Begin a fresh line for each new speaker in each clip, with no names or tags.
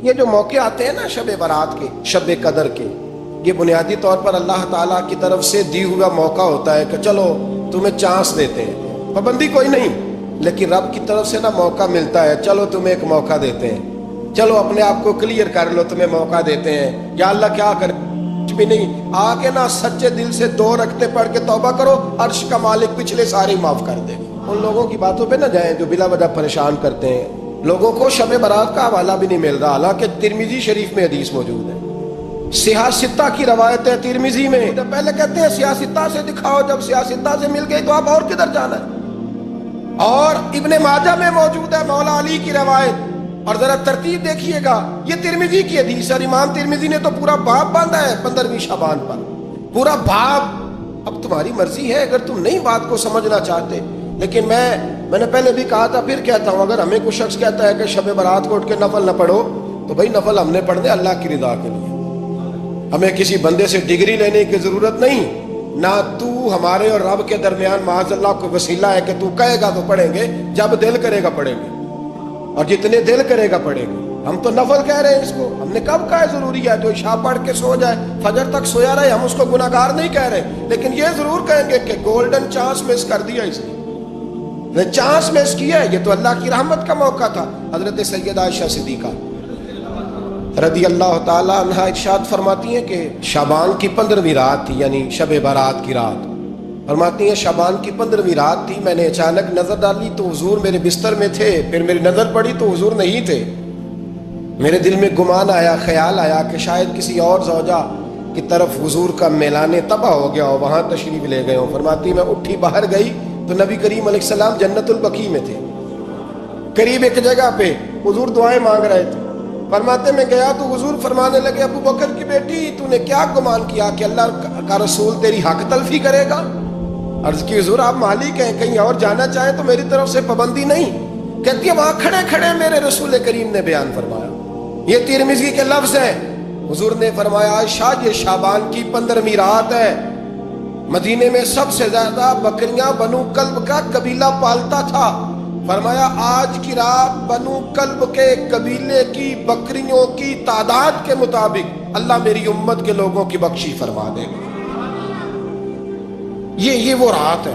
یہ جو موقع آتے ہیں نا شب برات کے، شب قدر کے، یہ بنیادی طور پر اللہ تعالیٰ کی طرف سے دی ہوا موقع ہوتا ہے کہ چلو تمہیں چانس دیتے ہیں، پابندی کوئی نہیں، لیکن رب کی طرف سے نا موقع ملتا ہے، چلو تمہیں ایک موقع دیتے ہیں، چلو اپنے آپ کو کلیئر کر لو، تمہیں موقع دیتے ہیں۔ یا اللہ کیا کرے؟ کچھ بھی نہیں، آ کے نا سچے دل سے 2 رکعتیں پڑھ کے توبہ کرو، عرش کا مالک پچھلے سارے معاف کر دے۔ ان لوگوں کی باتوں پہ نہ جائیں جو بلا وجہ پریشان کرتے ہیں، لوگوں کو شب برات کا حوالہ بھی نہیں مل رہا، حالانکہ ترمذی شریف میں حدیث موجود ہے، سیاہ ستہ کی روایت ہے ترمذی میں۔ پہلے کہتے ہیں سیاہ ستہ سے دکھاؤ، جب سیاہ ستہ سے مل گئی تو اب اور کدھر جانا ہے؟ اور ابن ماجہ میں موجود ہے مولا علی کی روایت، اور ذرا ترتیب دیکھیے گا، یہ ترمذی کی حدیث ہے، امام ترمذی نے تو پورا باب باندھا ہے 15ویں شعبان پر، پورا باب۔ اب تمہاری مرضی ہے اگر تم نہیں بات کو سمجھنا چاہتے، لیکن میں نے پہلے بھی کہا تھا، پھر کہتا ہوں، اگر ہمیں کوئی شخص کہتا ہے کہ شب برات کو اٹھ کے نفل نہ پڑھو، تو بھائی نفل ہم نے پڑھنے اللہ کی رضا کے لیے، ہمیں کسی بندے سے ڈگری لینے کی ضرورت نہیں، نہ تو ہمارے اور رب کے درمیان معاذ اللہ کو وسیلہ ہے کہ تو کہے گا تو پڑھیں گے، جب دل کرے گا پڑھیں گے، اور جتنے دل کرے گا پڑھیں گے۔ ہم تو نفل کہہ رہے ہیں اس کو، ہم نے کب کہا ہے ضروری ہے تو عشاء پڑھ کے سو جائے، فجر تک سویا رہے، ہم اس کو گناہ گار نہیں کہہ رہے، لیکن یہ ضرور کہیں گے کہ گولڈن چانس مس کر دیا اس نے چانس مس کیا ہے، یہ تو اللہ کی رحمت کا موقع تھا۔ حضرت سیدہ عائشہ صدیقہ رضی اللہ تعالیٰ عنہ ارشاد فرماتی ہیں کہ شعبان کی 15ویں رات تھی، یعنی شب برات کی رات، فرماتی ہیں شعبان کی 15ویں رات تھی، میں نے اچانک نظر ڈالی تو حضور میرے بستر میں تھے، پھر میری نظر پڑی تو حضور نہیں تھے، میرے دل میں گمان آیا، خیال آیا کہ شاید کسی اور زوجہ کی طرف حضور کا میلانے تباہ ہو گیا ہو، وہاں تشریف لے گئے ہوں۔ فرماتی میں اٹھی باہر گئی تو نبی کریم علیہ السلام جنت البقیع میں تھے، قریب ایک جگہ پہ حضور دعائیں مانگ رہے تھے۔ فرماتے میں گیا تو حضور فرمانے لگے، ابو بکر کی بیٹی تو نے کیا گمان کیا کہ اللہ کا رسول تیری حق تلفی کرے گا؟ عرض کی حضور آپ مالک ہیں، کہیں اور جانا چاہیں تو میری طرف سے پابندی نہیں۔ کہتی ہے وہاں کھڑے کھڑے میرے رسول کریم نے بیان فرمایا، یہ ترمذی کے لفظ ہیں، حضور نے فرمایا عائشہ یہ شعبان کی 15ویں رات ہے، مدینے میں سب سے زیادہ بکریاں بنو کلب کا قبیلہ پالتا تھا، فرمایا آج کی رات بنو کلب کے قبیلے کی بکریوں کی تعداد کے مطابق اللہ میری امت کے لوگوں کی بخشی فرما دے گا۔ یہ وہ رات ہے۔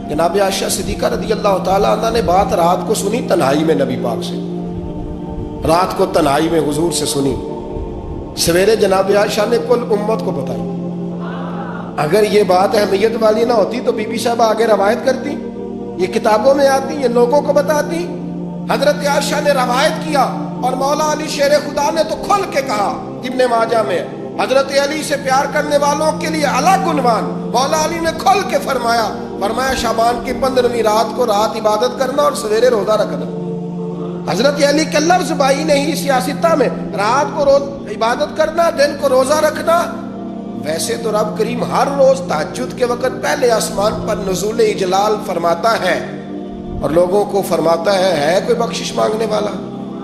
جناب عائشہ صدیقہ رضی اللہ تعالیٰ عنہ نے بات رات کو سنی تنہائی میں، نبی پاک سے رات کو تنہائی میں حضور سے سنی، سویرے جناب عائشہ نے کل امت کو بتائی۔ اگر یہ بات اہمیت والی نہ ہوتی تو بی بی صاحب آگے روایت کرتی، یہ کتابوں میں آتی، یہ لوگوں کو بتاتی۔ حضرت عائشہ نے روایت کیا اور مولا علی شیر خدا نے تو کھل کے کہا، ابن ماجہ میں حضرت علی سے پیار کرنے والوں کے لیے الگ عنوان، مولا علی نے کھل کے فرمایا شعبان کی 15ویں رات کو رات عبادت کرنا اور سویرے روزہ رکھنا۔ حضرت علی کے لفظ بائی نہیں سیاستہ میں، رات کو روز عبادت کرنا، دن کو روزہ رکھنا۔ ویسے تو رب کریم ہر روز تہجد کے وقت پہلے آسمان پر نزول اجلال فرماتا ہے اور لوگوں کو فرماتا ہے کوئی بخشش مانگنے والا؟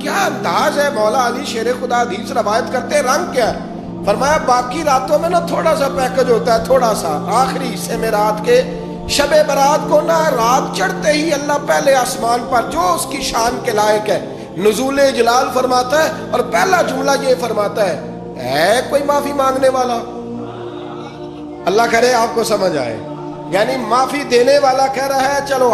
کیا انداز ہے مولا علی شیر خدا حدیث روایت کرتے ہیں، رنگ کیا ہے؟ فرمایا باقی راتوں میں نا تھوڑا سا پیکج ہوتا ہے، تھوڑا سا آخری حصے میں رات کے شب برات کو نا رات چڑھتے ہی اللہ پہلے آسمان پر جو اس کی شان کے لائق ہے نزول اجلال فرماتا ہے، اور پہلا جملہ یہ فرماتا ہے کوئی معافی مانگنے والا؟ اللہ کرے آپ کو سمجھ آئے، یعنی معافی دینے والا کہہ رہا ہے چلو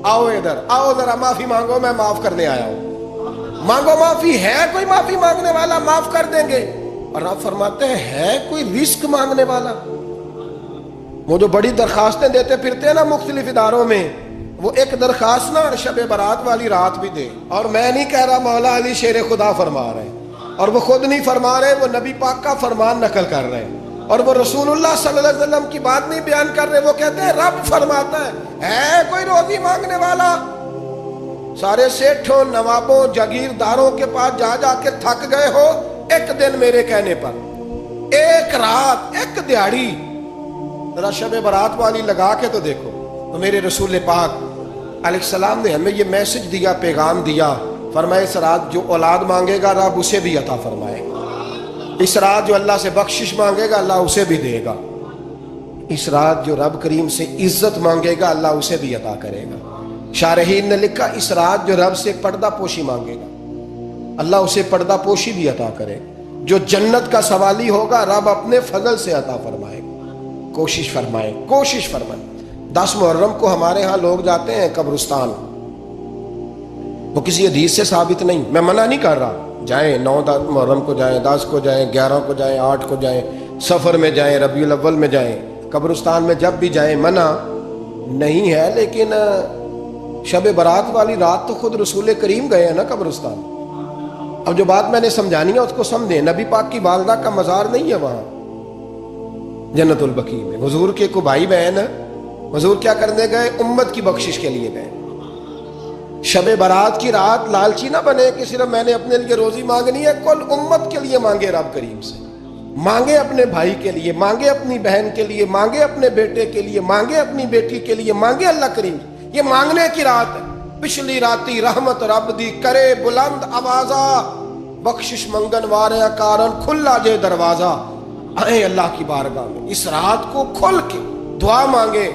آؤ ادھر آؤ ذرا معافی مانگو، میں معاف کرنے آیا ہوں، مانگو معافی، ہے کوئی معافی مانگنے والا؟ معاف کر دیں گے۔ اور آپ فرماتے ہیں ہے کوئی رزق مانگنے والا؟ وہ جو بڑی درخواستیں دیتے پھرتے ہیں نا مختلف اداروں میں، وہ ایک درخواست نا شب برات والی رات بھی دے۔ اور میں نہیں کہہ رہا، مولا علی شیر خدا فرما رہے ہیں، اور وہ خود نہیں فرما رہے، وہ نبی پاک کا فرمان نقل کر رہے ہیں، اور وہ رسول اللہ صلی اللہ علیہ وسلم کی بات نہیں بیان کر رہے، وہ کہتے ہیں رب فرماتا ہے کوئی روزی مانگنے والا؟ سارے سیٹھوں نوابوں جاگیرداروں کے پاس جا کے تھک گئے ہو، ایک دن میرے کہنے پر، ایک رات، ایک دیہڑی ذرا شب برات والی لگا کے تو دیکھو۔ تو میرے رسول پاک علیہ السلام نے ہمیں یہ میسج دیا، پیغام دیا، فرمایا اس رات جو اولاد مانگے گا رب اسے بھی عطا فرمائے گا، اس رات جو اللہ سے بخشش مانگے گا اللہ اسے بھی دے گا، اس رات جو رب کریم سے عزت مانگے گا اللہ اسے بھی عطا کرے گا۔ شارحین نے لکھا اس رات جو رب سے پردہ پوشی مانگے گا، اللہ اسے پردہ پوشی بھی عطا کرے. جو جنت کا سوالی ہوگا رب اپنے فضل سے عطا فرمائے. کوشش فرمائے, کوشش فرمائے. 10 محرم کو ہمارے ہاں لوگ جاتے ہیں قبرستان, وہ کسی حدیث سے ثابت نہیں, میں منع نہیں کر رہا, جائیں 9 محرم کو جائیں, 10 کو جائیں, 11 کو جائیں, 8 کو جائیں, سفر میں جائیں, ربیع الاول میں جائیں, قبرستان میں جب بھی جائیں, منع نہیں ہے. لیکن شب برات والی رات تو خود رسول کریم گئے ہیں نا قبرستان. اب جو بات میں نے سمجھانی ہے اس کو سمجھیں. نبی پاک کی والدہ کا مزار نہیں ہے وہاں جنت البقیع میں. حضور کے کو بھائی بہن, حضور کیا کرنے گئے؟ امت کی بخشش کے لیے گئے. شب برات کی رات لالچی نہ بنے کہ صرف میں نے اپنے لیے روزی مانگنی ہے, کل امت کے لیے مانگے رب کریم سے. مانگے اپنے بھائی کے لیے, مانگے اپنی بہن کے لیے, مانگے اپنے بیٹے کے لیے, مانگے اپنی بیٹی کے لیے, مانگے اللہ کریم. یہ مانگنے کی رات ہے. پچھلی راتی رحمت رب دی کرے بلند آوازہ, بخشش منگن وارے کارن کھلا جے دروازہ. آئے اللہ کی بارگاہ میں اس رات کو کھل کے دعا مانگے,